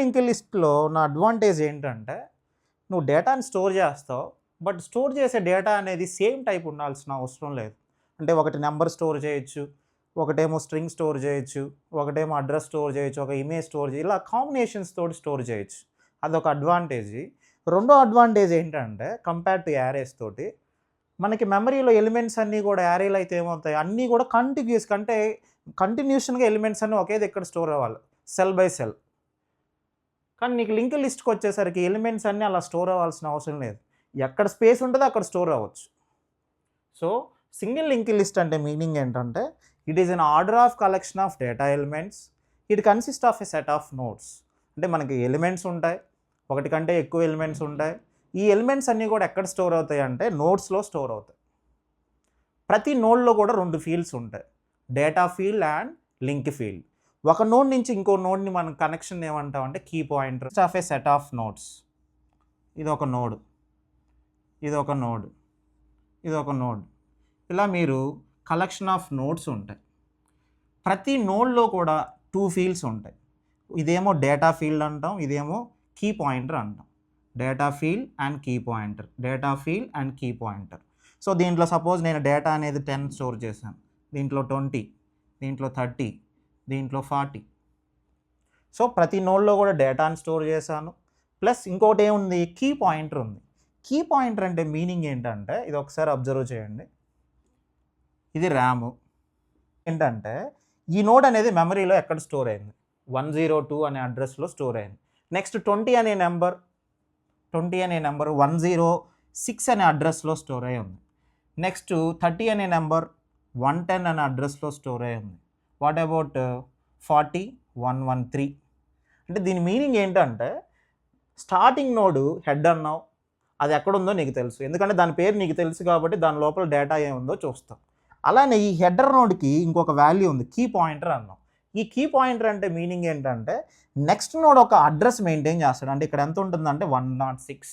Linked లిస్ట్‌లో నా advantage ఏంటంటే, నువ్వు డేటాని స్టోర్ చేస్తావు. బట్ స్టోర్ చేసే డేటా అనేది సేమ్ టైప్ ఉండాల్సిన అవసరం లేదు. అంటే ఒకటి నంబర్ స్టోర్ చేయొచ్చు, ఒకటేమో స్ట్రింగ్ స్టోర్ చేయొచ్చు, ఒకటేమో అడ్రస్ స్టోర్ చేయొచ్చు, ఒక ఇమేజ్ స్టోర్ ఇలా కాంబినేషన్స్ తోటి స్టోర్ చేయొచ్చు. అదొక అడ్వాంటేజ్. రెండో అడ్వాంటేజ్ ఏంటంటే కంపేర్ టు యారేస్ తోటి, మనకి మెమరీలో ఎలిమెంట్స్ అన్నీ కూడా యారేలో అయితే ఏమవుతాయి, అన్నీ కూడా అంటే కంటిన్యూషన్‌గా ఎలిమెంట్స్ అన్నీ ఒకే దగ్గర స్టోర్ అవ్వాలి. Cell buy sell. కానీ నీకు లింక్డ్ లిస్ట్‌కి వచ్చేసరికి ఎలిమెంట్స్ అన్నీ అలా స్టోర్ అవ్వాల్సిన అవసరం లేదు. ఎక్కడ స్పేస్ ఉంటదో అక్కడ స్టోర్ అవ్వచ్చు. సో, సింగిల్ లింక్డ్ లిస్ట్ అంటే మీనింగ్ ఏంటంటే, it is an order of collection of data elements. It consist of a set of nodes. అంటే మనకి ఎలిమెంట్స్ ఉంటాయి. ఒకటి కంటే ఎక్కువ ఎలిమెంట్స్ ఉంటాయి. ఈ ఎలిమెంట్స్ అన్నీ కూడా ఎక్కడ స్టోర్ అవుతాయి అంటే నోడ్స్‌లో స్టోర్ అవుతాయి. ప్రతి నోడ్‌లో కూడా 2 ఫీల్డ్స్ ఉంటాయి. Data field and link field. ఒక నోడ్ నుంచి ఇంకో నోడ్‌ని మనం కనెక్షన్ ఏమంటామంటే key pointer of a set of nodes. ఇదొక నోడ్. ఇదొక నోడ్. ఇదొక నోడ్. ఇలా మీరు కలెక్షన్ ఆఫ్ నోడ్స్ ఉంటాయి. ప్రతి నోడ్‌లో కూడా 2 ఫీల్డ్స్ ఉంటాయి. ఇదేమో డేటా ఫీల్డ్ అంటాం. ఇదేమో కీ పాయింటర్ అంటాం. Data field and key pointer. Data field and key pointer. So, దీంట్లో సపోజ్ నేను డేటా అనేది 10 స్టోర్ చేశాను. దీంట్లో 20, దీంట్లో 30, దీంట్లో 40. సో, ప్రతి నోడ్‌లో కూడా డేటాని స్టోర్ చేశాను. ప్లస్ ఇంకోటి ఏముంది, కీ పాయింటర్ ఉంది. కీ పాయింటర్ అంటే మీనింగ్ ఏంటంటే, ఇది ఒకసారి అబ్జర్వ్ చేయండి. ఇది ర్యామ్. ఏంటంటే ఈ నోడ్ అనేది మెమరీలో ఎక్కడ స్టోర్ అయింది, 102 అనే అడ్రస్లో స్టోర్ అయింది. నెక్స్ట్ 20 అనే నెంబర్ 106 అనే అడ్రస్లో స్టోర్ అయి ఉంది. నెక్స్ట్ 30 అనే నెంబర్ 110 అనే అడ్రస్లో స్టోర్ అయి ఉంది. What about 40, 113? అంటే దీని మీనింగ్ ఏంటంటే, స్టార్టింగ్ నోడు హెడ్ అన్నావు, అది ఎక్కడుందో నీకు తెలుసు. ఎందుకంటే దాని పేరు నీకు తెలుసు కాబట్టి దాని లోపల డేటా ఏముందో చూస్తాం. అలానే ఈ హెడర్ నోడ్కి ఇంకొక వాల్యూ ఉంది, కీ పాయింటర్ అన్నాం. ఈ కీ పాయింటర్ అంటే మీనింగ్ ఏంటంటే, నెక్స్ట్ నోడ్ ఒక అడ్రస్ మెయింటైన్ చేస్తాడు. అంటే ఇక్కడ ఎంత ఉంటుందంటే 106.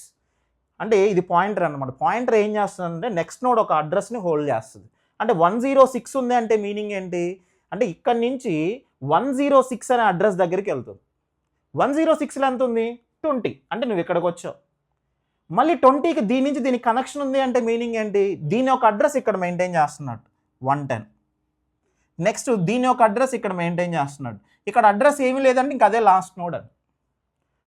అంటే ఇది పాయింటర్ అనమాట. పాయింటర్ ఏం చేస్తుందంటే నెక్స్ట్ నోడ్ ఒక అడ్రస్ని హోల్డ్ చేస్తుంది. అంటే 106 ఉంది అంటే మీనింగ్ ఏంటి అంటే, ఇక్కడ నుంచి 106 అనే అడ్రస్ దగ్గరికి వెళ్తుంది. 106లో ఎంత ఉంది, 20. అంటే నువ్వు ఇక్కడికి వచ్చావు. మళ్ళీ 20కి దీని నుంచి దీనికి కనెక్షన్ ఉంది అంటే మీనింగ్ ఏంటి, దీని ఒక అడ్రస్ ఇక్కడ మెయింటైన్ చేస్తున్నాడు 110. నెక్స్ట్ దీని ఒక అడ్రస్ ఇక్కడ మెయింటైన్ చేస్తున్నాడు. ఇక్కడ అడ్రస్ ఏమీ లేదంటే ఇంక అదే లాస్ట్ నోడ్ అని.